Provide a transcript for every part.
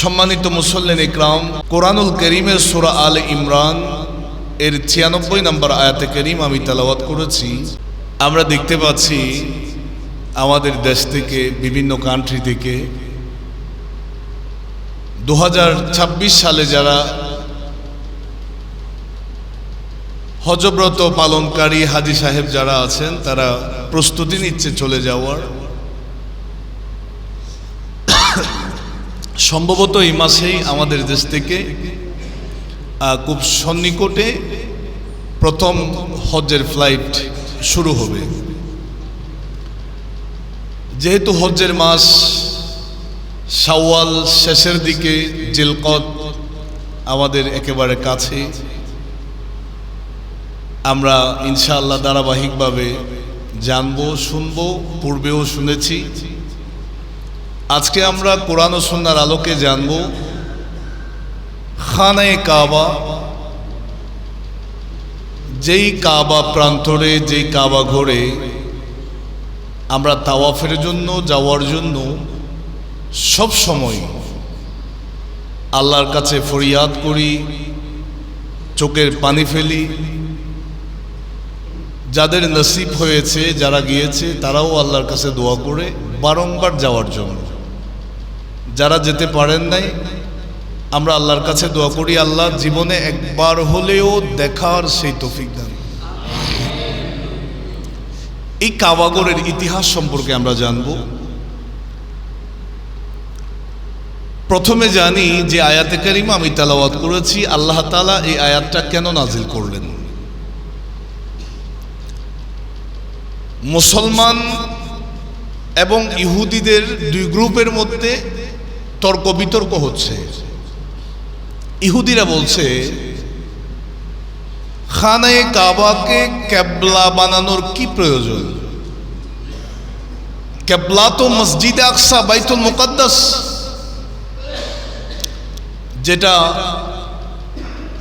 সম্মানিত মুসল্লিন ইকরাম, কোরআনুল কারীমের সূরা আলে ইমরান এর ৯৬ নম্বর আয়াতে কারীম আমি তেলাওয়াত করেছি। আমরা দেখতে পাচ্ছি আমাদের দেশ থেকে, বিভিন্ন কান্ট্রি থেকে ২০২৬ সালে যারা হজব্রত পালনকারী হাজী সাহেব যারা আছেন, তারা প্রস্তুতি নিচ্ছে চলে যাওয়ার। সম্ভবত এই মাসেই আমাদের দেশ থেকে খুব সন্নিকটে প্রথম হজ্জের ফ্লাইট শুরু হবে। যেহেতু হজ্জের মাস শাওয়াল শেষের দিকে, জিলকদ আমাদের একেবারে কাছে, আমরা ইনশাআল্লাহ ধারাবাহিকভাবে জানবো, শুনবো, পূর্বেও শুনেছি। আজকে আমরা কোরআন ও সুন্নাহর আলোকে জানব খানায়ে কাবা, যেই কাবা প্রান্তরে, যেই কাবা ঘরে আমরা তাওয়াফের জন্য যাওয়ার জন্য সব সময় আল্লাহর কাছে ফরিয়াদ করি, চোখের পানি ফেলি। যাদের নসিব হয়েছে, যারা গিয়েছে, তারাও আল্লাহর কাছে দোয়া করে বারংবার যাওয়ার জন্য। যারা যেতে পারেন নাই, আমরা আল্লাহর কাছে দোয়া করি আল্লাহ জীবনে একবার হলেও দেখার সেই তৌফিক দান। এই কাবাগরের ইতিহাস সম্পর্কে আমরা জানব। প্রথমে জানি যে আয়াতে কারিমা আমি তেলাওয়াত করেছি, আল্লাহ তাআলা এই আয়াতটা কেন নাজিল করলেন। মুসলমান এবং ইহুদিদের দুই গ্রুপের মধ্যে তর্ক বিতর্ক হচ্ছে। ইহুদিরা বলছে খানায়ে কাবাকে কিবলা বানানোর কি প্রয়োজন? কিবলা তো মসজিদে আকসা, বাইতুল মুকাদ্দাস,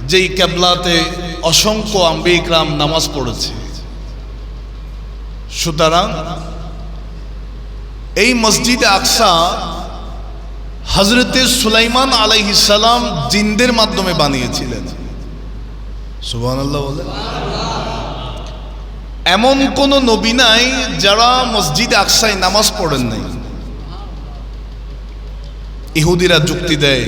যেই কিবলাতে অসংখ্য আম্বিয়া ইকরাম নামাজ পড়েছে। সুতরাং এই মসজিদে আকসা হযরতে সুলাইমান আলাইহিস সালাম জিনদের মাধ্যমে বানিয়েছিলেন। সুবহানাল্লাহ বলেন। এমন কোন নবী নাই যারা মসজিদে আকসায় নামাজ পড়েন নাই। ইহুদিরা যুক্তি দেয়,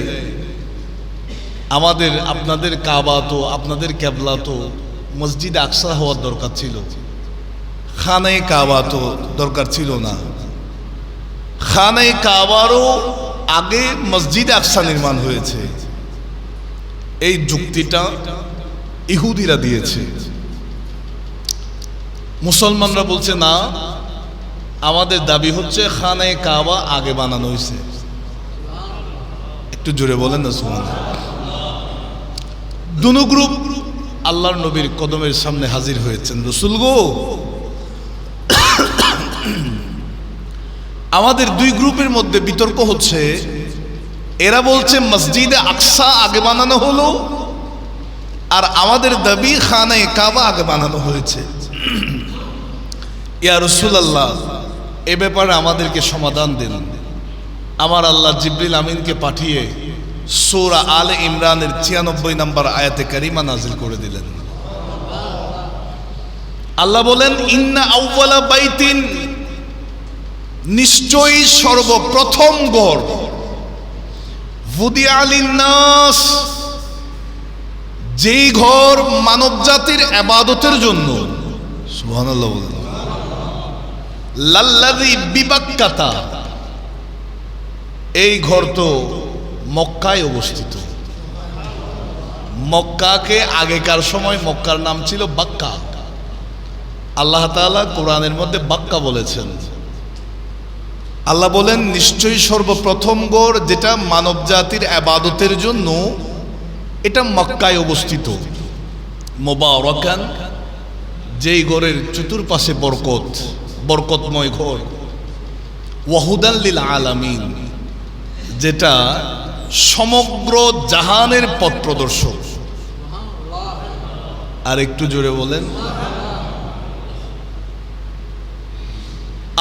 আপনাদের কাবা তো, আপনাদের কিবলা তো মসজিদে আকসা হওয়ার দরকার ছিল, খানায়ে কাবা তো দরকার ছিল না। খানায়ে কাবারও আগে মসজিদ আকসা নির্মাণ হয়েছে। এই যুক্তিটা ইহুদিরা দিয়েছে। মুসলমানরা বলছে না, আমাদের দাবি হচ্ছে খানায়ে কাবা আগে বানানো হয়েছে। একটু জোরে বলেন না সুবহানাল্লাহ। দুনো গ্রুপ আল্লাহর নবীর কদমের সামনে হাজির হয়েছেন। রাসূল গো, আমাদের দুই গ্রুপের মধ্যে বিতর্ক হচ্ছে। এরা বলছে মসজিদে আকসা আগে বানানো হলো, আর আমাদের দাবি খানায়ে কাবা আগে বানানো হয়েছে। ইয়া রাসূলুল্লাহ, এ ব্যাপারে আমাদেরকে সমাধান দিন। আমার আল্লাহ জিবরিল আমিনকে পাঠিয়ে সূরা আলে ইমরানের ৯৬ নম্বর আয়াতে কারিমা নাজিল করে দিলেন। আল্লাহ বলেন, ইন্না আউওয়ালা বাইতিন, নিশ্চয়ই সর্বপ্রথম ঘর, উদিআ লিন্নাস, যেই ঘর মানব জাতির ইবাদতের জন্য, সুবহানাল্লাহ বলেন, লাল্লাযী বিবাক্কাতা, এই ঘর তো মক্কায় অবস্থিত। মক্কাকে আগেকার সময় মক্কার নাম ছিল বাক্কা। আল্লাহ তাআলা কোরআনের মধ্যে বাক্কা বলেছেন। আল্লাহ বলেন, নিশ্চয়ই সর্বপ্রথম ঘর যেটা মানব জাতির ইবাদতের জন্য, এটা মক্কায় অবস্থিত। মুবারাকান, যেই ঘরের চতুর্পাশে বরকতময় ঘর। ওয়াহুদান লিল আলামিন, যেটা সমগ্র জাহানের পথ প্রদর্শক। আর একটু জোরে বলেন।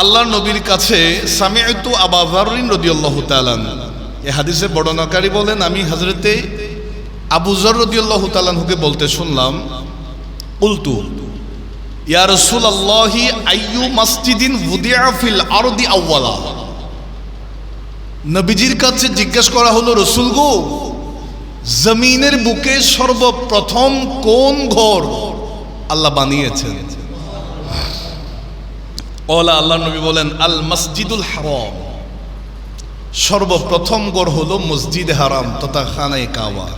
আল্লাহর নবীর কাছে সামিআতু আবু যাররিন রাদিয়াল্লাহু তাআলা এই হাদিসের বর্ণনাকারী বলেন, আমি হযরতে আবু যর রাদিয়াল্লাহু তাআলা আনহুকে বলতে শুনলাম, কুলতু ইয়া রাসূলুল্লাহি আইয়ু মাসজিদিন ওয়ুদিআ ফিল আরদি আউওয়ালা। নবীজির কাছে জিজ্ঞেস করা হলো, রাসূল গো, জমিনের বুকে সর্বপ্রথম কোন ঘর আল্লাহ বানিয়েছেন? ওলা আল্লাহ নবী বলেন, আল মসজিদুল হারাম। সর্বপ্রথম ঘর হলো মসজিদে হারাম তথা খানায়ে কাবা।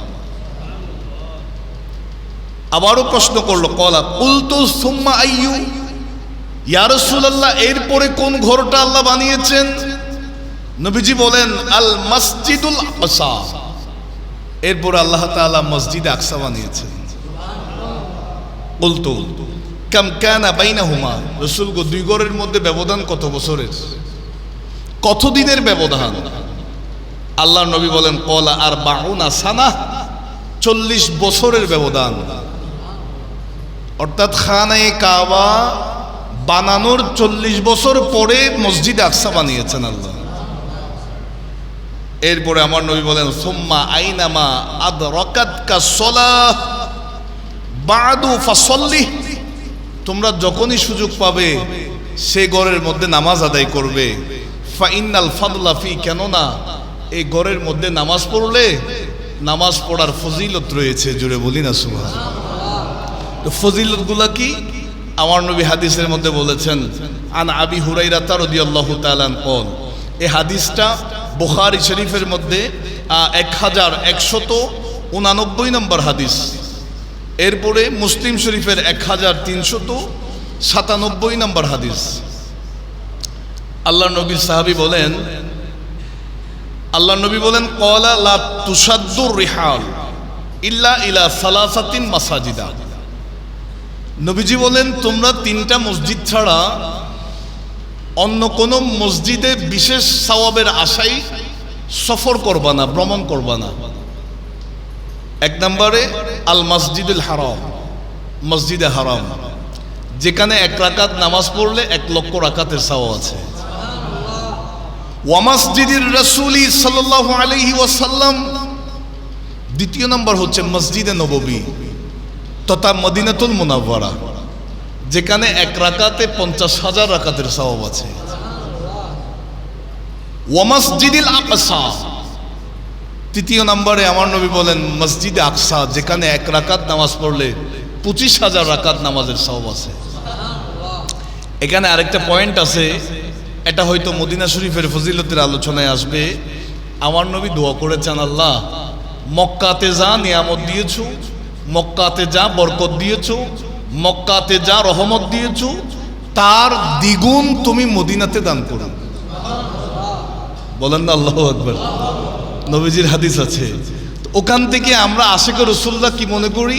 আবারও প্রশ্ন করলো, কলা কুলতু সুম্মা আইয়ু, ইয়া রাসূলুল্লাহ এরপরে কোন ঘরটা আল্লাহ বানিয়েছেন? নবীজি বলেন, আল মসজিদুল আকসা। এরপর আল্লাহ তাআলা মসজিদে আকসা বানিয়েছেন। কুলতু কাম কানা বাইনাহুমা, রাসূল গো, দুই ঘরের মধ্যে ব্যবধান কত বছরের, কত দিনের ব্যবধান? আল্লাহর নবী বলেন, কলা আরবাউনা সানা, 40 বছরের ব্যবধান। অর্থাৎ খানায়ে কাবা বানানোর 40 বছর পরে মসজিদ আকসা বানিয়েছেন আল্লাহ। এরপরে আমার নবী বলেন, সুম্মা আইনামা আদরাকাতকা সলাহ বাদু ফাসাল্লি, তোমরা যখনই সুযোগ পাবে সে ঘরের মধ্যে নামাজ আদায় করবে। ফাইনাল ফাদলা ফি, কেননা এই ঘরের মধ্যে নামাজ পড়লে নামাজ পড়ার ফজিলত রয়েছে। জোরে বলি না সুবহানাল্লাহ। ফজিলত গুলা কি? আমার নবী হাদিসের মধ্যে বলেছেন, আন আবি হুরাইরা রাদিয়াল্লাহু তাআলা আনহু, এই হাদিসটা বুখারী শরীফের মধ্যে 1189 নম্বর হাদিস। এরপরে মুসলিম শরীফের 1397 নম্বর হাদিস। আল্লাহ নবী সাহাবী বলেন, আল্লাহ নবী বলেন, ক্বালা লা তুসাদ্দুর রিহাল ইল্লা ইলা সালাসাতিন মাসাজিদা। নবীজি বলেন, তোমরা 3টা মসজিদ ছাড়া অন্য কোন মসজিদে বিশেষ সওয়াবের আশায় সফর করবা না, ভ্রমণ করবা না। 1 নম্বরে আল মসজিদুল হারাম, মসজিদে হারাম, যেখানে 1 রাকাত নামাজ পড়লে 1 লক্ষ রাকাতের সওয়াব আছে। ওয়া মসজিদির রাসূলি সাল্লাল্লাহু আলাইহি ওয়াসাল্লাম। 2 নম্বর হচ্ছে মসজিদে নববী তথা মদিনাতুল মুনাওয়ারা, যেখানে 1 রাকাতে 50,000 রাকাতের সওয়াব আছে। ওয়া মসজিদিল আকসা। 3 নম্বরে আমার নবী বলেন মসজিদে আকসা, যেখানে 1 রাকাত নামাজ পড়লে 25,000 রাকাত নামাজের সওয়াব আছে। এখানে আরেকটা পয়েন্ট আছে, এটা হয়তো মদিনা শরীফের ফজিলতের আলোচনায় আসবে। আমার নবী দোয়া করেছেন, আল্লাহ মক্কাতে যা নিয়ামত দিয়েছো, মক্কাতে যা বরকত দিয়েছো, মক্কাতে যা রহমত দিয়েছো, তার দ্বিগুণ তুমি মদিনাতে দান করো। বলেন না আল্লাহু আকবার। নবীজির হাদিস আছে। ওখান থেকে আমরা আশিকে রাসূলুল্লাহ কি মনে করি,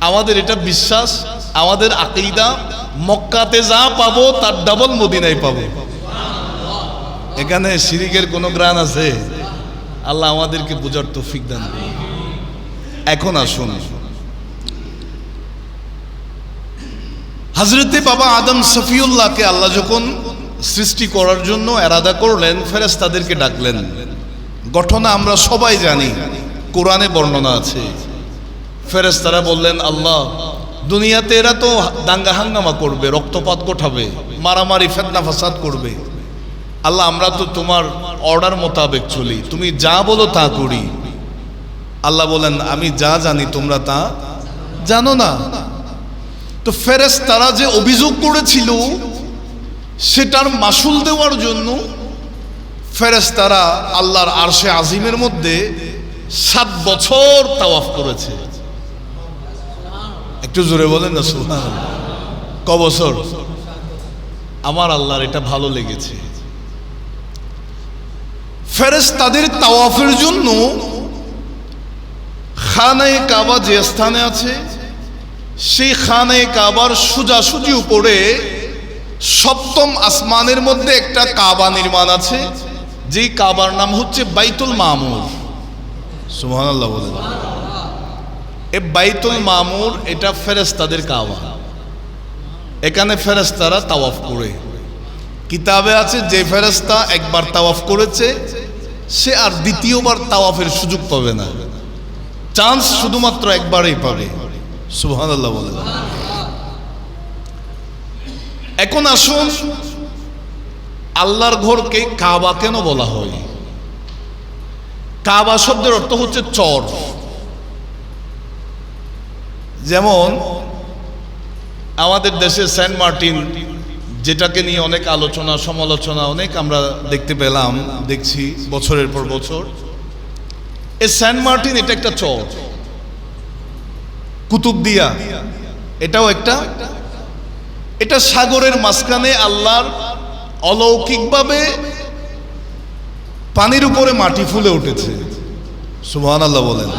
আমাদের এটা বিশ্বাস, আমাদের আকীদা, মক্কাতে যা পাবো তার ডাবল মদিনায় পাবো। এখানে শিরিকের কোনো গ্রান আছে? আল্লাহ আমাদেরকে বুঝার তৌফিক দান করুন। এখন আসুন, হযরতে বাবা আদম সফিউল্লাহকে আল্লাহ যখন সৃষ্টি করার জন্য এরাদা করলেন, ফেরেশতাদেরকে ডাকলেন। ঘটনা আমরা সবাই জানি, কোরআনে বর্ণনা আছে। ফেরেশতারা বললেন, আল্লাহ দুনিয়াতে এরা তো দাঙ্গা হাঙ্গামা করবে, রক্তপাত ঘটাবে, মারামারি ফিতনা ফাসাদ করবে। আল্লাহ আমরা তো তোমার অর্ডার মোতাবেক চলি, তুমি যা বলো তা করি। আল্লাহ বলেন, আমি যা জানি তোমরা তা জানো না। তো ফেরেশতারা যে অভিযোগ করেছিল সেটার মাসুল দেওয়ার জন্য ফেরেশতারা আল্লাহর আরশে আজিমের মধ্যে 7 বছর তাওয়াফ করেছে। একটু জোরে বলেন না সুবহানাল্লাহ। ক বছর? আমার আল্লাহর এটা ভালো লেগেছে। ফেরেশতাদের তাওয়াফের জন্য খানায়ে কাবা যে স্থানে আছে, সেই খানায়ে কাবার সোজাসুজি উপরে 7ম আসমানের মধ্যে একটা কাবা নির্মাণ আছে, যেই কাবার নাম হচ্ছে বাইতুল মামুর। সুবহানাল্লাহ বলেন। এই বাইতুল মামুর এটা ফেরেশতাদের কাবা। এখানে ফেরেশতারা তাওয়াফ করে। কিতাবে আছে যে ফেরেশতা একবার তাওয়াফ করেছে সে আর দ্বিতীয়বার তাওয়াফের সুযোগ পাবে না, চান্স শুধুমাত্র একবারই পাবে। সুবহানাল্লাহ বলেন। এখন আসুন, আল্লাহর ঘরকে কাবা কেন বলা হয়? কাবা শব্দের অর্থ হচ্ছে চর। যেমন আমাদের দেশে সেন্ট মার্টিন, যেটাকে নিয়ে অনেক আলোচনা সমালোচনা অনেক আমরা দেখতে পেলাম, দেখছি বছরের পর বছর। এই সেন্ট মার্টিন এটা একটা চর। কুতুবদিয়া এটাও একটা, এটা সাগরের মাঝখানে আল্লাহর অলৌকিকভাবে পানির উপরে মাটি ফুলে উঠেছে। সুবহানাল্লাহ বলেন।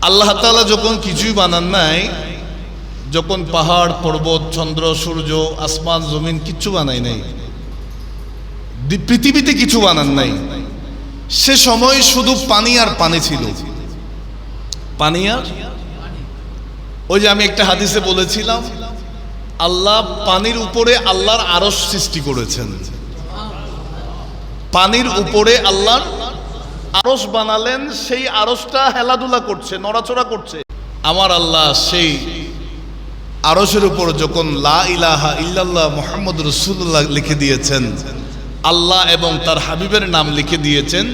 আল্লাহ তাআলা যখন কিছুই বানান নাই, যখন পাহাড় পর্বত চন্দ্র সূর্য আসমান জমিন কিচ্ছু বানাই নাই, পৃথিবীতে কিছু বানান নাই, সে সময় শুধু পানি আর পানি ছিল। পানি আর ওই যে আমি একটা হাদিসে বলেছিলাম, আল্লাহ পানির উপরে আল্লাহর আরশ সৃষ্টি করেছেন। পানির উপরে আল্লাহর আরশ বানালেন, সেই আরশটা হেলাধুলা করছে, নড়াচড়া করছে। আমার আল্লাহ সেই আরশের উপর যখন লা ইলাহা ইল্লাল্লাহ মুহাম্মদ রাসূলুল্লাহ লিখে দিয়েছেন, আল্লাহ এবং তার হাবিবের নাম লিখে দিয়েছেন,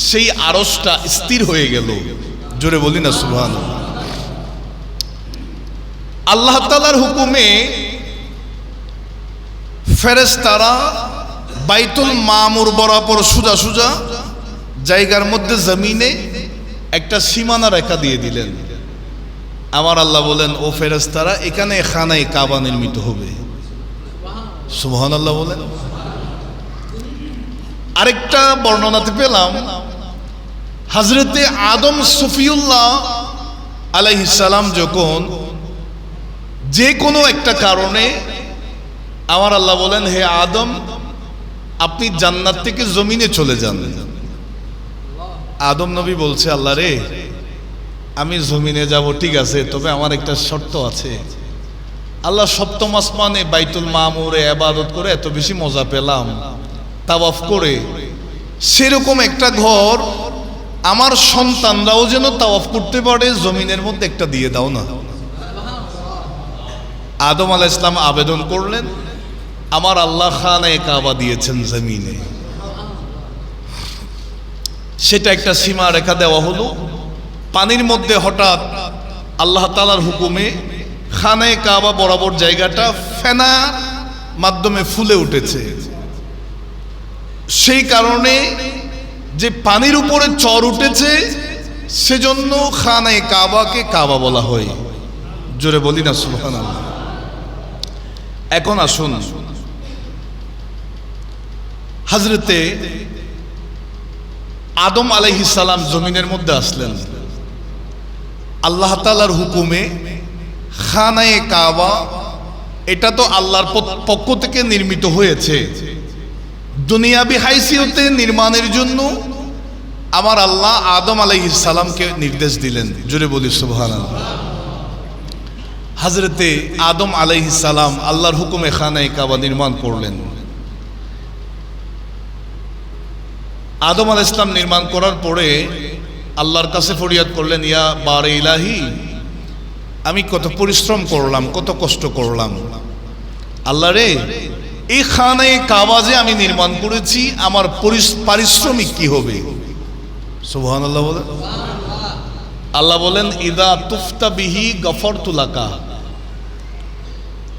সেই আরশটা স্থির হয়ে গেল। জোরে বলি না সুবহানাল্লাহ। আল্লাহ তাআলার হুকুমে ফেরেশতারা বাইতুল মামুর বরাবর সোজা সোজা জায়গার মধ্যে জমিনে একটা সীমানা রেখা দিয়ে দিলেন। আমার আল্লাহ বলেন, ও ফেরেশতারা, এখানে খানায়ে কাবা নির্মিত হবে। সুবহানাল্লাহ বলেন। আরেকটা বর্ণনাতে পেলাম, হযরতে আদম সফিউল্লাহ আলাইহিস সালাম যখন যে কোনো একটা কারণে, আমার আল্লাহ বলেন, হে আদম, আপনি জান্নাত থেকে জমিনে চলে যান। আদম নবী বলছে, আল্লাহ রে, আমি জমিনে যাব ঠিক আছে, তবে আমার একটা শর্ত আছে। আল্লাহ, সপ্তম আসমানে বাইতুল মামুরে ইবাদত করে এত বেশি মজা পেলাম তাওয়াফ করে, সেরকম একটা ঘর আমার সন্তানরাও যেন তাওয়াফ করতে পারে, জমিনের মধ্যে একটা দিয়ে দাও না। আদম আলাইহিস সালাম আবেদন করলেন, আমার আল্লাহ খানায়ে কাবা দিয়েছেন জমিনে, সেটা একটা সীমা রেখা দেওয়া হলো। পানির মধ্যে হঠাৎ আল্লাহ তাআলার হুকুমে খানায়ে কাবা বরাবর জায়গাটা ফেনা মাধ্যমে ফুলে উঠেছে। সেই কারণে যে পানির উপরে চর উঠেছে, সেজন্য খানায়ে কাবাকে কাবা বলা হয়। জোরে বলি না সুবহানাল্লাহ। এখন আসুন, হযরতে আদম আলাইহিস সালাম জমিনের মধ্যে আসলেন। আল্লাহ তাআলার হুকুমে খানায়ে কাবা, এটা তো আল্লাহর পক্ষ থেকে নির্মিত হয়েছে। দুনিয়াবি হাইসিয়তে নির্মাণের জন্য আমার আল্লাহ আদম আলাইহিস সালামকে নির্দেশ দিলেন। জোরে বলি সুবহানাল্লাহ। হযরতে আদম আলাইহিস সালাম আল্লাহর হুকুমে খানায়ে কাবা নির্মাণ করলেন। আদম আলাইহিস সালাম নির্মাণ করার পরে আল্লাহর কাছে ফরিয়াদ করলেন, ইয়া বারে ইলাহি, আমি কত পরিশ্রম করলাম, কত কষ্ট করলাম, আল্লাহ রে, এই খানায়ে কাবা যে আমি নির্মাণ করেছি, আমার পারিশ্রমিক কি হবে? সুবহানাল্লাহ বলেন। আল্লাহ বলেন, ইদা তুফতা বিহি গফরতু লাকা।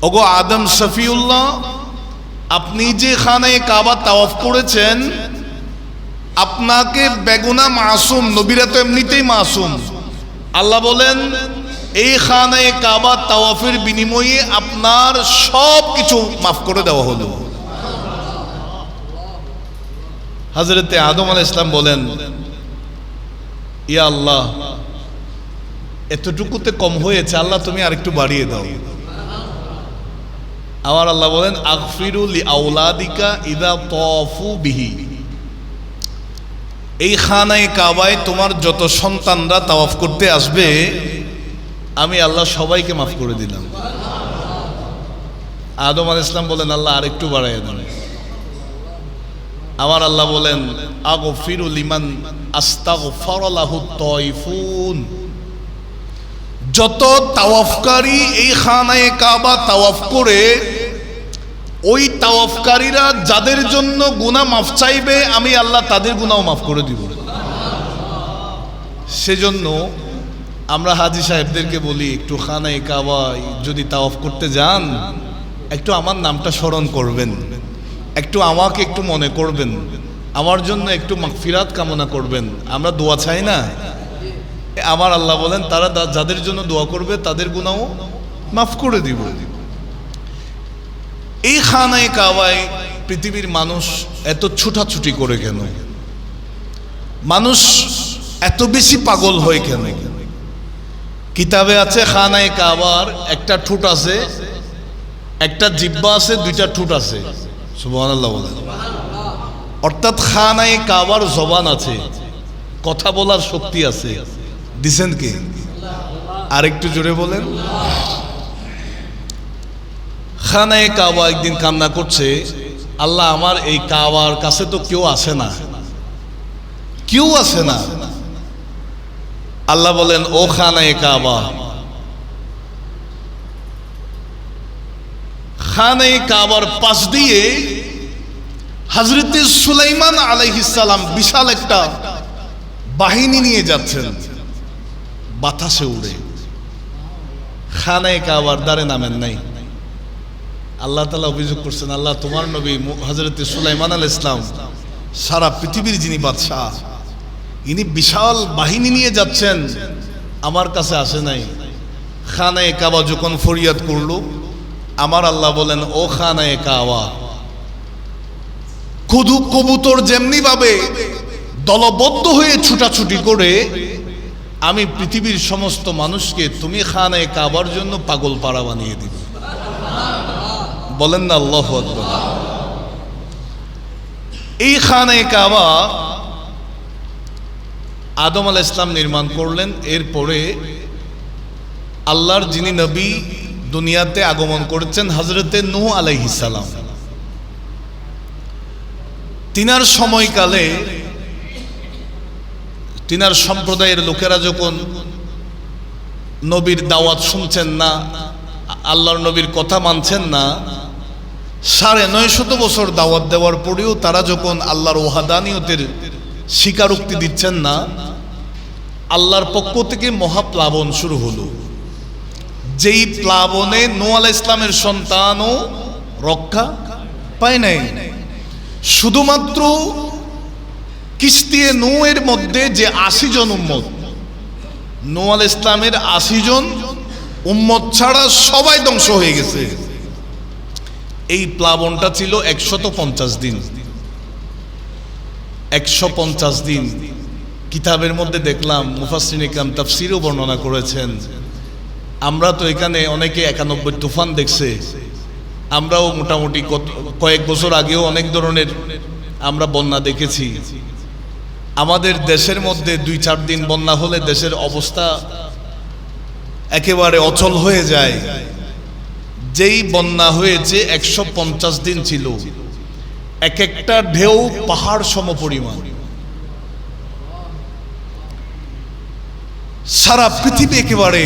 ওগো আদম শফিউল্লাহ, আপনি যে খানায়ে কাবা তাওয়াফ করেছেন, আপনাকে বেগুনা মাসুম, নবীরা তো এমনিতেই মাসুম, আল্লাহ বলেন এই খানায়ে কাবা তাওয়াফের বিনিময়ে আপনার সব কিছু মাফ করে দেওয়া হলো। হযরতে আদম আলাইহিস সালাম বলেন, ইয়া আল্লাহ, এতটুকুতে কম হয়েছে, আল্লাহ তুমি আরেকটু বাড়িয়ে দাও। আমার আল্লাহ বলেন, আগফিরু লি আওলাদিকা ইদা তাওয়াফু বিহি। এই খানায়ে কাবায় তোমার যত সন্তানরা তাওয়াফ করতে আসবে, আমি আল্লাহ সবাইকে মাফ করে দিলাম। আদম আলাইহিস সালাম বলেন, আল্লাহ আরেকটু বাড়াইয়া দেন। আমার আল্লাহ বলেন আগফিরু লিমান আস্তাগফারা লাহু তাইফুন, যত তাওয়াফকারী এই খানায়ে কাবা তাওয়াফ করে, ওই তাওয়াফকারীরা যাদের জন্য গুনাহ মাফ চাইবে আমি আল্লাহ তাদের গুনাহও মাফ করে দিব। সেজন্য আমরা হাজী সাহেবদেরকে বলি, একটু খানায়ে কাবায় যদি তাওয়াফ করতে যান একটু আমার নামটা স্মরণ করবেন, একটু আমাকে একটু মনে করবেন, আমার জন্য একটু মাগফিরাত কামনা করবেন। আমরা দোয়া চাই না? আমার আল্লাহ বলেন তারা যাদের জন্য দোয়া করবে তাদের গুনাহও মাফ করে দিব। এই খানায়ে কাবায় পৃথিবীর মানুষ এত ছুটাছুটি করে কেন? মানুষ এত বেশি পাগল হয় কেন? কিতাবে আছে খানায়ে কাবার একটা ঠোঁট আছে, একটা জিহ্বা আছে, দুইটা ঠোঁট আছে। সুবহানাল্লাহ বলেন। অর্থাৎ খানায়ে কাবার জবান আছে, কথা বলার শক্তি আছে। দিছেন কে? আর একটু জোরে বলেন। খানায়ে কাবা একদিন কান্না করছে, আল্লাহ আমার এই কাবার কাছে তো কেউ আসে না, কেউ আসে না। আল্লাহ বলেন ও খানায়ে কাবা, খানায়ে কাবার পাশ দিয়ে হযরতে সুলাইমান আলাইহিস সালাম বিশাল একটা বাহিনী নিয়ে যাচ্ছেন বাতাসে উড়ে। খানায়ে কাবার দ্বারে নামেন নাই। আল্লাহ তাআলা অভিযোগ করছেন, আল্লাহ তোমার নবী হযরতে সুলাইমান আলাইহিস সালাম সারা পৃথিবীর যিনি বাদশাহ, ইনি বিশাল বাহিনী নিয়ে যাচ্ছেন, আমার কাছে আসে নাই। খানায়ে কাবা যখন ফরিয়াদ করলো, আমার আল্লাহ বলেন ও খানায়ে কাবা, কবুতর যেমনি ভাবে দলবদ্ধ হয়ে ছুটাছুটি করে, আমি পৃথিবীর সমস্ত মানুষকে তুমি খানায়ে কাবার জন্য পাগল পাড়া বানিয়ে দিব। বলেন না আল্লাহু আকবার। এই খানায়ে কাবা আদম আলাইহিস সালাম নির্মাণ করলেন। এরপরে আল্লাহর যিনি নবী দুনিয়াতে আগমন করেছেন হযরতে নূহ আলাইহিস সালাম, তিনার সময়কালে তিনার সম্প্রদায়ের লোকেরা যখন নবীর দাওয়াত শুনছেন না, আল্লাহর নবীর কথা মানছেন না, ৯৫০ বছর দাওয়াত দেওয়ার পরেও তারা যখন আল্লাহর ওয়াহদানিয়তের স্বীকারোক্তি দিচ্ছেন না, আল্লাহর পক্ষ থেকে মহাপ্লাবন শুরু হলো। যেই প্লাবনে নূহ আলাইহিস সালামের সন্তানও রক্ষা পায় নাই। শুধুমাত্র কিস্তিয়ে নূহের মধ্যে যে ৮০ জন উম্মত, নূহ আলাইহিস সালামের ৮০ জন উম্মত ছাড়া সবাই ধ্বংস হয়ে গেছে। এই প্লাবনটা ছিল ১৫০ দিন। ১৫০ দিন কিতাবের মধ্যে দেখলাম, মুফাসসিরিন ইকরাম তাফসীরেও বর্ণনা করেছেন। আমরা তো এখানে অনেকে ৯১ তুফান দেখছে, আমরাও মোটামুটি কয়েক বছর আগেও অনেক ধরনের আমরা বন্যা দেখেছি। আমাদের দেশের মধ্যে ২-৪ দিন বন্যা হলে দেশের অবস্থা একেবারে অচল হয়ে যায়। যেই বন্যা হয়েছে ১৫০ দিন ছিল, এক একটা ঢেউ পাহাড় সমপরিমাণ। সারা পৃথিবী একেবারে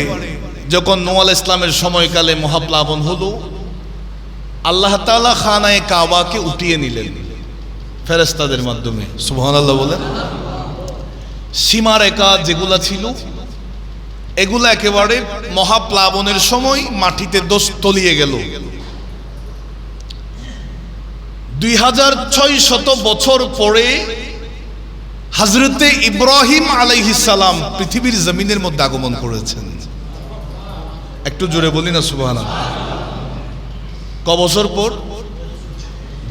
যখন নূহ আলাইহিস সালামের সময়কালে মহাপ্লাবন হলো, আল্লাহ তাআলা খানায়ে কাবাকে উঠিয়ে নিলেন ফেরেশতাদের মাধ্যমে। সুবহানাল্লাহ বলেন। সীমারেখা যেগুলা ছিল এগুলা একেবারে মহাপ্লাবনের সময় মাটিতে তলিয়ে গেল। ২৬০০ বছর পরে হযরতে ইব্রাহিম আলাইহিস সালাম পৃথিবীর জমিনের মধ্যে আগমন করেছেন। একটু জোরে বলি না সুবহানাল্লাহ। ক বছর পর?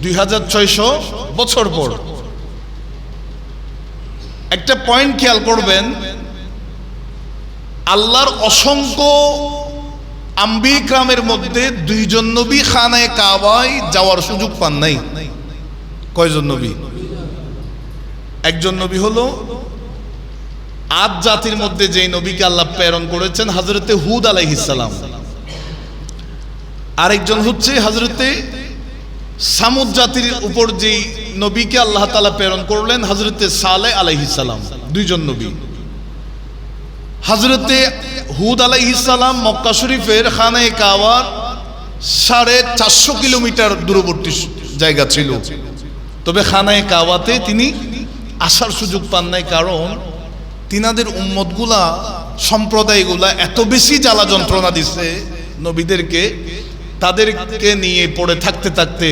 ২৬০০ বছর পর। একটা পয়েন্ট খেয়াল করবেন, আল্লাহর অসংখ্য আম্বিয়া কিরামের মধ্যে ২ জন নবী খানায়ে কাবায় যাওয়ার সুযোগ পান নাই। কয়জন নবী? একজন নবী হলো আদ জাতির মধ্যে যেই নবীকে আল্লাহ প্রেরণ করেছেন হযরতে হুদ আলাইহিস সালাম। আরেকজন হচ্ছে হযরতে সামুদ জাতির উপর যেই নবীকে আল্লাহ তাআলা প্রেরণ করলেন হযরতে সালেহ আলাইহিস সালাম, দুইজন নবী। হযরতে হুদ আলাইহিস সালাম মক্কা শরীফের খানায়ে কাবার 450 কিলোমিটার দূরবর্তী জায়গা ছিল, তবে খানায়ে কাবাতে তিনি আসার সুযোগ পান নাই, কারণ তিনাদের উম্মতগুলা সম্প্রদায়গুলা এত বেশি জ্বালা যন্ত্রণা দিছে নবীদেরকে, তাদেরকে নিয়ে পড়ে থাকতে থাকতে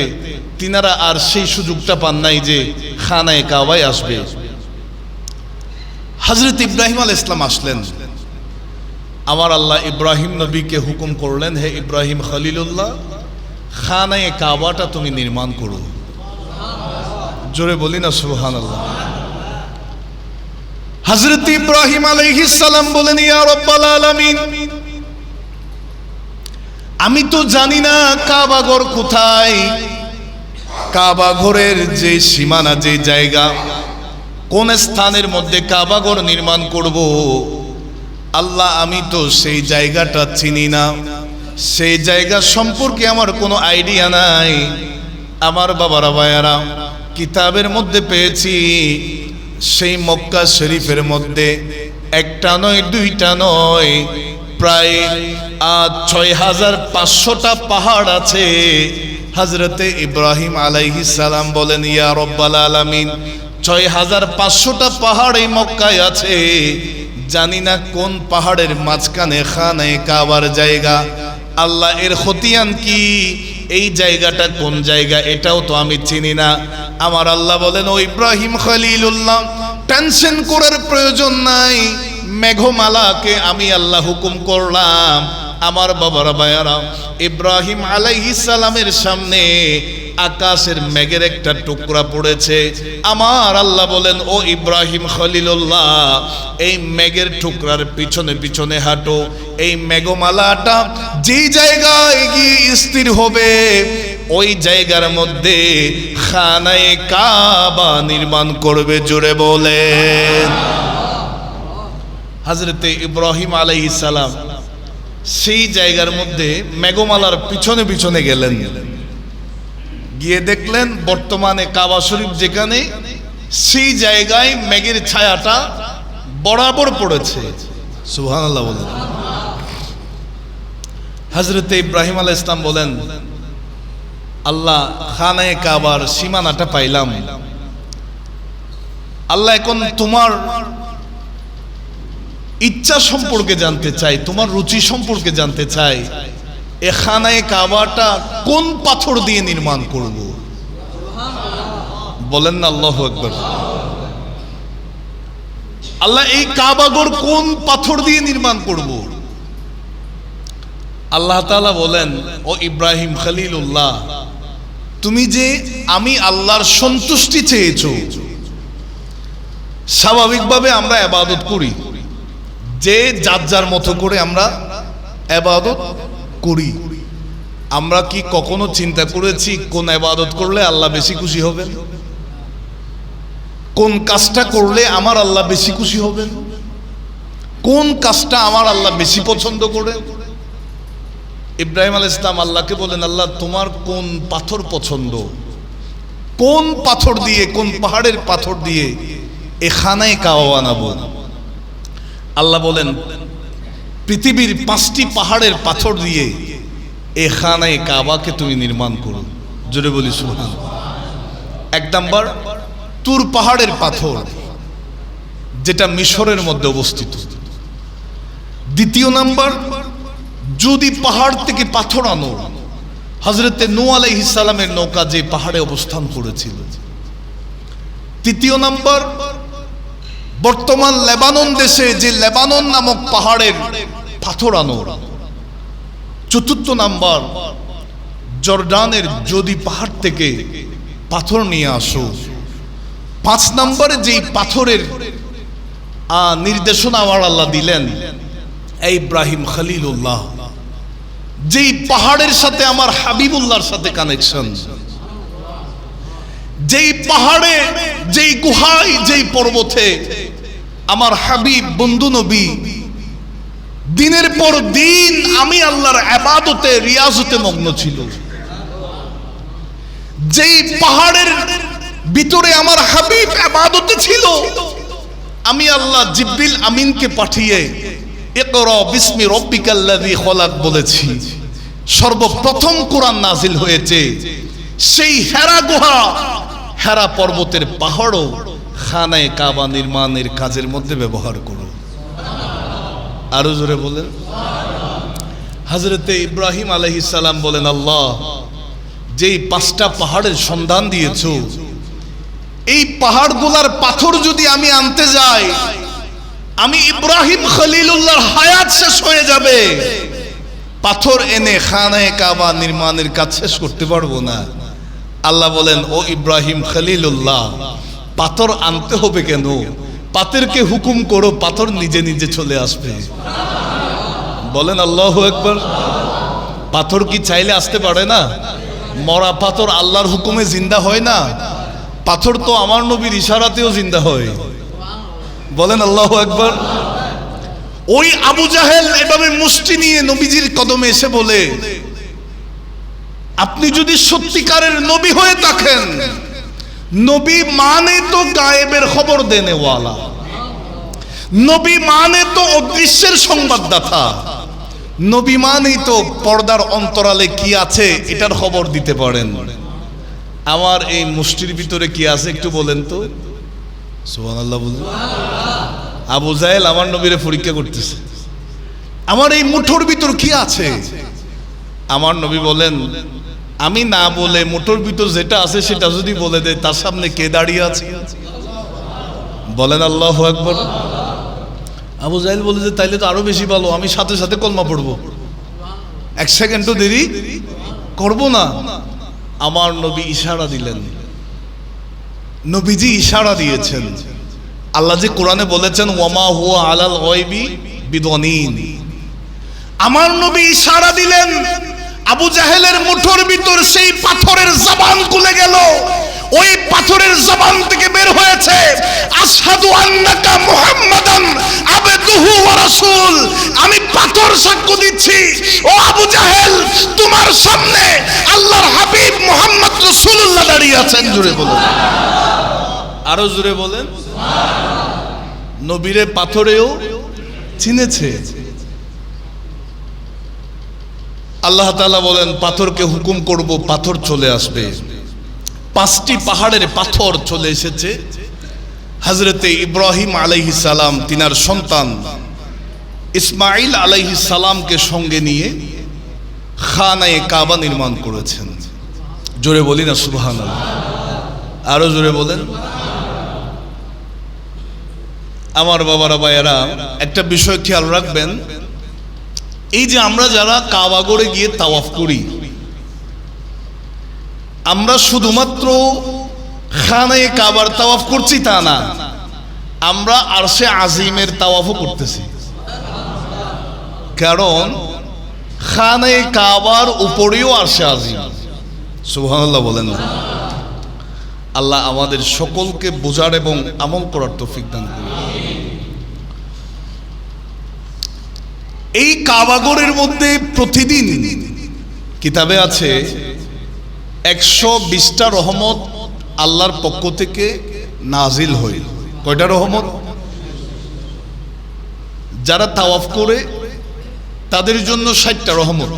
তিনারা আর সেই সুযোগটা পান নাই যে খানায়ে কাবায় আসবে। হযরত ইব্রাহিম আলাইহিস সালাম আসলেন। আমার আল্লাহ ইব্রাহিম নবীকে হুকুম করলেন, হে ইব্রাহিম খলিলুল্লাহ, খানায়ে কাবাটা তুমি নির্মাণ করো। জোরে বলি না সুবহানাল্লাহ। হযরত ইব্রাহিম আলাইহিস সালাম বলেন, ইয়া রাব্বাল আলামিন, আমি তো জানি না কাবা ঘর কোথায়, কাবা ঘরের যে সীমানা, যে জায়গা, কোন স্থানের মধ্যে কাবা ঘর নির্মাণ করব, আল্লাহ আমি তো সেই জায়গাটা চিনি না, সেই জায়গা সম্পর্কে আমার কোনো আইডিয়া নাই। আমার বাবারা ভাইয়ারা, কিতাবের মধ্যে পেয়েছি সেই মক্কা শরীফের মধ্যে একটা নয়, দুইটা নয়, প্রায় 6500টা পাহাড় আছে। হযরতে ইব্রাহিম আলাইহিস সালাম বলেন, ইয়া রাব্বাল আলামিন, 6500টা পাহাড় এই মক্কায় আছে, জানি না কোন পাহাড়ের মাঝখানে খানায়ে কাবার জায়গা। আল্লাহ এর খতিয়ান কি, এই জায়গাটা কোন জায়গা এটাও তো আমি চিনি না। আমার আল্লাহ বলেন, ও ইব্রাহিম খলিলুল্লাহ, টেনশন করার প্রয়োজন নাই, মেঘমালাকে আমি আল্লাহ হুকুম করলাম। আমার বাবারা ভাইয়ারা, ইব্রাহিম আলাইহিস সালামের সামনে আকাশের মেঘের একটা টুকরা পড়েছে। আমার আল্লাহ বলেন, ও ইব্রাহিম খলিলুল্লাহ, এই মেঘের টুকরার পিছনে পিছনে হাঁটো। এই মেঘমালাটা যেই জায়গায় গিয়ে স্থির হবে, ওই জায়গার মধ্যে খানায়ে কাবা নির্মাণ করবে। জোরে বলেন। হযরতে ইব্রাহিম আলাইহিস সালাম সেই জায়গার মধ্যে মেঘমালার পিছনে পিছনে গেলেন, গিয়ে দেখলেন বর্তমানে কাবা শরীফ যেখানে, সেই জায়গায় মেঘের ছায়াটা বরাবর পড়েছে। সুবহানাল্লাহ বলেন। হযরতে ইব্রাহিম আলাইহিস সালাম বলেন, আল্লাহ, খানায়ে কাবার সীমানাটা পাইলাম, আল্লাহ এখন তোমার ইচ্ছা সম্পর্কে জানতে চাই, তোমার রুচি সম্পর্কে জানতে চাই। এ খানায়ে কাবাটা কোন পাথর দিয়ে নির্মাণ করব? বলেন না আল্লাহু আকবার। আল্লাহ, এই কাবাঘর কোন পাথর দিয়ে নির্মাণ করব? আল্লাহ তাআলা বলেন, ও ইব্রাহিম খলিলুল্লাহ, তুমি যে আমি আল্লাহর সন্তুষ্টি চেয়েছো, স্বাভাবিকভাবে আমরা ইবাদত করি, যে যার যার মতো করে আমরা ইবাদত করি। আমরা কি কখনো চিন্তা করেছি কোন ইবাদত করলে আল্লাহ বেশি খুশি হবেন? কোন কাজটা করলে আমার আল্লাহ বেশি খুশি হবেন? কোন কাজটা আমার আল্লাহ বেশি পছন্দ করে? ইব্রাহিম আলাইহিস সালাম আল্লাহকে বলেন, আল্লাহ, তোমার কোন পাথর পছন্দ? কোন পাথর দিয়ে, কোন পাহাড়ের পাথর দিয়ে এ খানায়ে কাবা বানাবো? আল্লাহ বলেন, পৃথিবীর 5টি পাহাড়ের পাথর দিয়ে এ খানায়ে কাবাকে তুমি নির্মাণ করো। জোরে বলি সুবহানাল্লাহ। 1 নাম্বার তুর পাহাড়ের পাথর, যেটা মিশরের মধ্যে অবস্থিত। 2 নাম্বার, যদি পাহাড় থেকে পাথর আনো, হযরতে নূহ আলাইহিস সালামের নৌকা যে পাহাড়ে অবস্থান করেছিল। 3 নাম্বার, বর্তমান লেবানন দেশে যে লেবানন নামক পাহাড়ের পাথর আনো। 4 নাম্বার, জর্ডানের যদি পাহাড় থেকে পাথর নিয়ে আসো। 5 নম্বরে যেই পাথরের নির্দেশনা আমার আল্লাহ দিলেন, এই ইব্রাহিম খলিলুল্লাহ, যেই পাহাড়ের সাথে আমার হাবিবুল্লাহর সাথে কানেকশন, যেই পাহাড়ে, যেই গুহায়, যেই পর্বতে আমার হাবিব বন্ধু নবী দিনের পর দিন আমি আল্লাহর ইবাদতে রিয়াজতে মগ্ন ছিল, যেই পাহাড়ের ভিতরে আমার হাবিব ইবাদতে ছিল, আমি আল্লাহ জিবরিল আমিনকে পাঠিয়ে ইকরা বিসমি রাব্বিকাল্লাযী খলাক বলেছি। সর্বপ্রথম কোরআন নাজিল হয়েছে সেই হেরা গুহা, হেরা পর্বতের পাহাড়ও খানায়ে কাবা নির্মাণের কাজের মধ্যে ব্যবহার করো। আরো জোরে বলেন। হযরতে ইব্রাহিম আলাইহিস সালাম বলেন, আল্লাহ যেই 5টা পাহাড়ের সন্ধান দিয়েছো, এই পাহাড়গুলার পাথর যদি আমি আনতে যাই, আমি ইব্রাহিম খলিলুল্লাহর হায়াত শেষ হয়ে যাবে। পাথর এনে খানায়ে কাবা নির্মাণের কাজ শেষ করতে পারবো না। আল্লাহ বলেন, ও ইব্রাহিম খলিলুল্লাহ, পাথর আনতে হবে কেন? পাথরকে হুকুম করো, পাথর নিজে নিজে চলে আসবে। বলেন আল্লাহু আকবার। পাথর কি চাইলে আসতে পারে না? মরা পাথর আল্লাহর হুকুমে জিন্দা হয় না? পাথর তো আমার নবীর ইশারাতেও জিন্দা হয়। বলেন আল্লাহু আকবার। ওই আবু জাহেল এভাবে মুষ্টি নিয়ে নবীজির কদমে এসে বলে, আপনি যদি সত্যিকারের নবী হয়ে থাকেন, নবী মানে তো গায়েবের খবর দেনেওয়ালা, নবী মানে তো অদৃশ্যের সংবাদদাতা, নবী মানেই তো পর্দার অন্তরালে কি আছে এটার খবর দিতে পারেন। আমার এই মুষ্টির ভিতরে কি আছে একটু বলেন তো? সুবহানাল্লাহ বলেন। আবু জাহেল আমার নবীরে পরীক্ষা করতেছে, আমার এই মুঠোর ভিতর কি আছে? আমার নবী বলেন, আমি না বলে মুঠোর ভিতর যেটা আছে সেটা যদি বলে দেয়, তার সামনে কে দাঁড়িয়ে আছে? বলেন আল্লাহু আকবার। আবু জাহেল বলে যে তাইলে তো আরো বেশি ভালো, আমি সাথে সাথে কলমা পড়বো, 1 সেকেন্ডও দেরি করব না। আমার নবী ইশারা দিলেন। নবীজি ইশারা দিয়েছেন। আল্লাহ যে কোরআনে বলেছেন, ওয়ামা হুয়া আলাল গায়বি বিদনীন। আমার নবী ইশারা দিলেন, আবু জাহেলের মুঠোর ভিতর সেই পাথরের জবান খুলে গেল। ওই পাথরের জবান থেকে বের হয়েছে, আশহাদু আন্নাকা মুহাম্মাদান আবদুহু ওয়া রাসূল। আমি পাথর সাক্ষ্য দিচ্ছি, ও আবু জাহেল, তোমার সামনে আল্লাহর হাবিব মুহাম্মদ রাসূলুল্লাহ দাঁড়িয়ে আছেন। জোরে বলুন, আরো জোরে বলেন। নবীরে পাথরেও চিনেছে। আল্লাহ তাআলা বলেন, পাথরকে হুকুম করব, পাথর চলে আসবে। 5টি পাহাড়ের পাথর চলে এসেছে। হযরতে ইব্রাহিম আলাইহিস সালাম তিনার সন্তান ইসমাঈল আলাইহিস সালামকে সঙ্গে নিয়ে খানায়ে কাবা নির্মাণ করেছেন। জোরে বলি না সুবহানাল্লাহ। আরো জোরে বলেন। আমার বাবারা ভাইয়েরা, একটা বিষয় খেয়াল রাখবেন, এই যে আমরা যারা কাবাগরে গিয়ে তাওয়াফ করি, আমরা শুধুমাত্র খানায়ে কাবার তাওয়াফ করছি তা না, আমরা আরশে আজিমের তাওয়াফও করতেছি। কারণ খানায়ে কাবার উপরেও আরশে আজিম। সুবহানাল্লাহ বলেন না। আল্লাহ আমাদের সকলকে বোঝার এবং আমল করার তৌফিক দান করুন। এই কাবাগরের মধ্যে প্রতিদিন কিতাবে আছে 120টা রহমত আল্লাহর পক্ষ থেকে নাজিল হয়। কয়টা রহমত? যারা তাওয়াফ করে তাদের জন্য 60টা রহমত,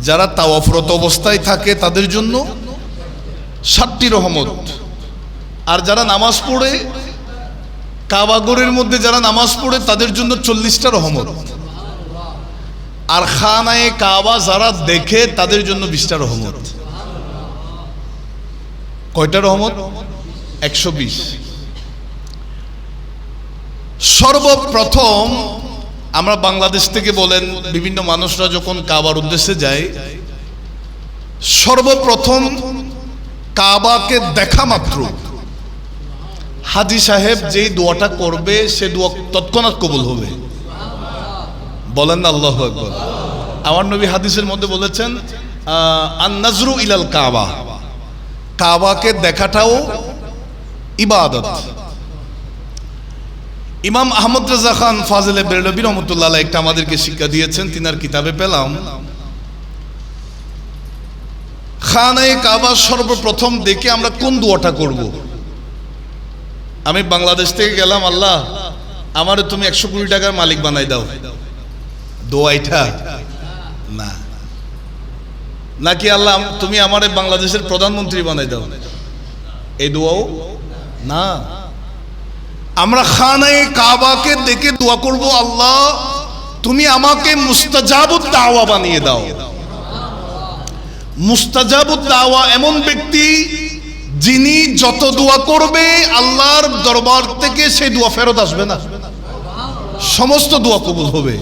যারা তাওয়াফরত অবস্থায় থাকে তাদের জন্য 60টি রহমত, আর যারা নামাজ পড়ে কাবাগরের মধ্যে যারা নামাজ পড়ে তাদের জন্য 40টা রহমত, আর খানায়ে কাবা যারা দেখে তাদের জন্য 20টা রহমত। কয়টা রহমত? 120। সর্বপ্রথম আমরা বাংলাদেশ থেকে বলেন বিভিন্ন মানুষরা যখন কাবার উদ্দেশ্যে যায়, সর্বপ্রথম কাবাকে দেখা মাত্র হাজী সাহেব যেই দোয়াটা করবে সে দোয়া তৎক্ষণাৎ কবুল হবে। বলেন না আল্লাহু আকবার। আমার নবী হাদিসের মধ্যে বলেছেন, আন-নাজরু ইলাল কাবা, কাবাকে দেখাটাও ইবাদত। ইমাম আহমদ রাজা খান ফাজিলে বেরলভী রহমতুল্লাহ আলাইহি একটা আমাদেরকে শিক্ষা দিয়েছেন। তিনার কিতাবে পেলাম, খানায়ে কাবা সর্বপ্রথম দেখে আমরা কোন দোয়াটা করব? আমি বাংলাদেশ থেকে গেলাম, আল্লাহ আমারে তুমি 100 কোটি টাকার মালিক বানাই দাও, দোয়া এটা না। নাকি আল্লাহ তুমি আমারে বাংলাদেশের প্রধানমন্ত্রী বানাই দাও, এই দোয়াও না। আমরা খানায়ে কাবাকে দেখে দোয়া করব, আল্লাহ তুমি আমাকে মুস্তাজাবুদ দাওয়া বানিয়ে দাও। মুস্তাজাবুদ দাওয়া এমন ব্যক্তি যিনি যত দোয়া করবে আল্লাহর দরবার থেকে সেই দোয়া ফেরত আসবে না, সমস্ত দোয়া কবুল হবে।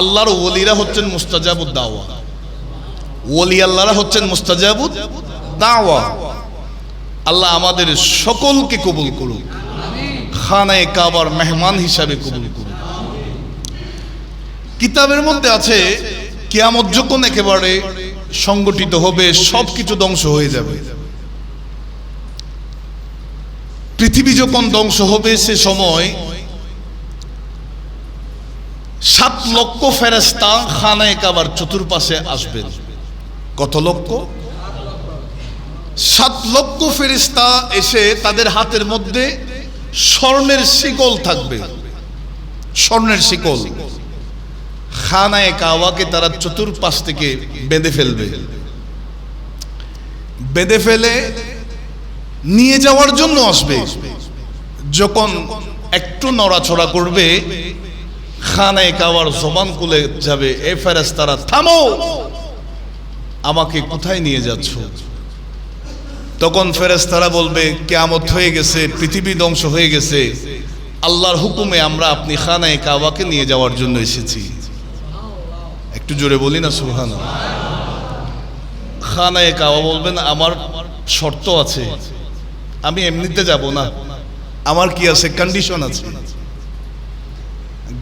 আল্লাহর ওলিরা হচ্ছেন মুস্তাজাবুদ দাওয়া, ওলি আল্লাহরা হচ্ছেন মুস্তাজাবুদ দাওয়া। আল্লাহ আমাদের সকলকে কবুল করুক, খানায়ে কাবার মেহমান হিসাবে কবুল করুক। কিতাবের মধ্যে আছে কিয়ামত যখন একেবারে সংগঠিত হবে, সবকিছু ধ্বংস হয়ে যাবে, পৃথিবী যখন ধ্বংস হবে, সে সময় 7 লক্ষ ফেরেশতা খানায়ে কাবার চতুর্পাশে আসবেন। কত লক্ষ? 7 লক্ষ ফেরেশতা এসে তাদের হাতের মধ্যে স্বর্ণের শিকল থাকবে, স্বর্ণের শিকল। খানায়ে কাবাকে তারা চতুর্পাশ থেকে বেঁধে ফেলবে, বেঁধে ফেলে নিয়ে যাওয়ার জন্য আসবে। যখন একটু নড়াচড়া করবে, খানায়ে কাবার জবান খুলে যাবে, এ ফেরেশতারা থামো, আমাকে কোথায় নিয়ে যাচ্ছ? তখন ফেরেশতারা বলবে কিয়ামত হয়ে গেছে, পৃথিবী ধ্বংস হয়ে গেছে, আল্লাহর হুকুমে আমরা আপনি খানায়ে কাবাকে নিয়ে যাওয়ার জন্য এসেছি। একটু জোরে বলি না সুবহানাল্লাহ। খানায়ে কাবা বলবেন আমার শর্ত আছে, আমি এমনিতে যাব না, আমার কি আছে, কন্ডিশন আছে।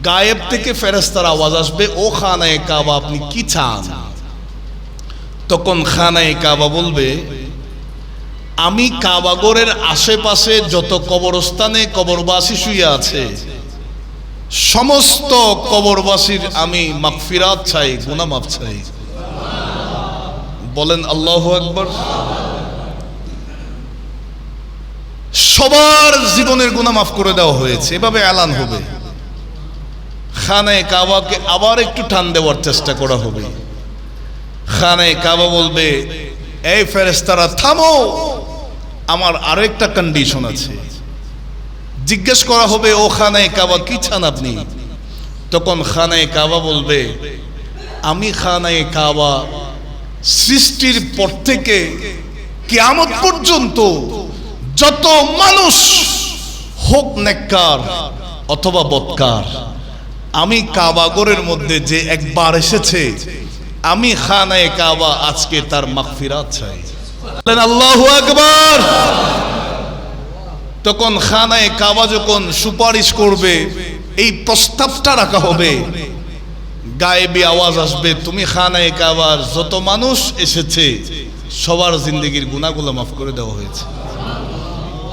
গায়েব থেকে ফেরেশতার আওয়াজ আসবে, ও খানায়ে কাবা আপনি কি চান? তখন খানায়ে কাবা বলবে আমি কাবাগরের আশেপাশে যত কবরস্থানে কবরবাসী শুয়ে আছে, সমস্ত কবরবাসীর আমি মাগফিরাত চাই, গুনাহ মাফ চাই। বলেন আল্লাহু আকবার। সবার জীবনের গুনাহ মাফ করে দেওয়া হয়েছে, এভাবে এলান হবে। খানায়ে কাবাকে আবার একটু টান দেওয়ার চেষ্টা করা হবে। খানায়ে কাবা বলবে এই ফেরেশতারা থামো, আমার আরো একটা কন্ডিশন আছে। জিজ্ঞেস করা হবে ও খানায়ে কাবা কি চান আপনি? তখন খানায়ে কাবা বলবে আমি খানায়ে কাবা সৃষ্টির পর থেকে কিয়ামত পর্যন্ত যত মানুষ হোক নেককার অথবা বদকার, আমি কাবাগরের মধ্যে যে একবার এসেছে, আমি খানায়ে কাবা আজকে তার মাগফিরাত চাই। বলেন আল্লাহু আকবার। তখন খানায়ে কাবা যখন সুপারিশ করবে, এই প্রস্তাবটা রাখা হবে, গায়েবী আওয়াজ আসবে তুমি খানায়ে কাবার যত মানুষ এসেছে সবার জিন্দেগির গুনাহগুলো মাফ করে দেওয়া হয়েছে।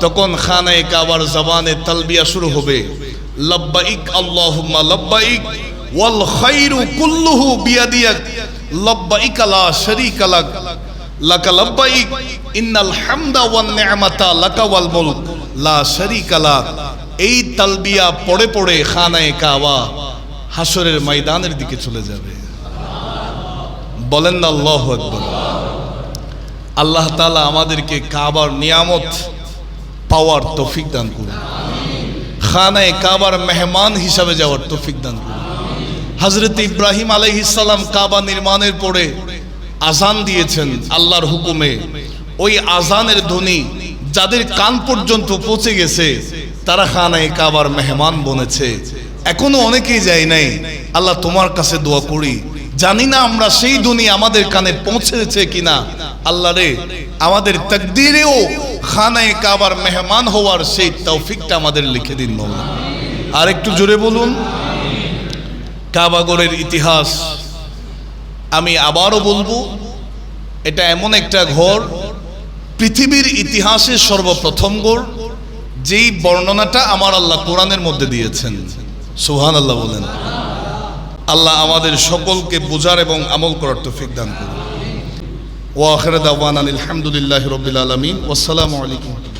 তখন খানায়ে কাবার জবানে তালবিয়া শুরু হবে, লব্বাইক আল্লাহুম্মা লব্বাইক ওয়াল খায়রু কুল্লুহু বিয়াদিক লব্বাইক লা শারীকা লাক লাকা লব্বাইক ইন্নাল হামদা ওয়ান নি'মাতা লাকা ওয়াল মুলক লা শারীকা লাক। এই তালবিয়া পড়ে পড়ে খানায়ে কাবা হাসরের ময়দানের দিকে চলে যাবে। বলেন না আল্লাহু আকবার। আল্লাহ তাআলা আমাদেরকে কাবার নিয়ামত পাওয়ার তৌফিক দান করুন, খানায়ে কাবার মেহমান হিসাবে যাওয়ার তৌফিক দান করুন। হযরত ইব্রাহিম আলাইহিস সালাম কাবা নির্মাণের পরে আজান দিয়েছেন আল্লাহর হুকুমে। ওই আজানের ধ্বনি যাদের কান পর্যন্ত পৌঁছে গেছে তারা খানায়ে কাবার মেহমান বনেছে। এখনো অনেকেই যায় নাই। আল্লাহ তোমার কাছে দোয়া করি, জানি না আমরা সেই ধ্বনি আমাদের কানে পৌঁছেছে কিনা। আল্লাহ রে, আমাদের তাকদীরেও খানায়ে কাবার মেহমান হওয়ার সেই তৌফিকটা আমাদের লিখে দিন মাওলানা। আর একটু জোরে বলুন। কাবাগরের ইতিহাস আমি আবারও বলবো, এটা এমন একটা ঘর, পৃথিবীর ইতিহাসে সর্বপ্রথম ঘর যেই বর্ণনাটা আমার আল্লাহ কোরআনের মধ্যে দিয়েছেন। সুবহানাল্লাহ বলেন। আল্লাহ আমাদের সকলকে বোঝার এবং আমল করার তৌফিক দান করুন। ওয়া আখিরু দাওয়ানা আলহামদুলিল্লাহি রাব্বিল আলামিন। ওয়াসসালামু আলাইকুম।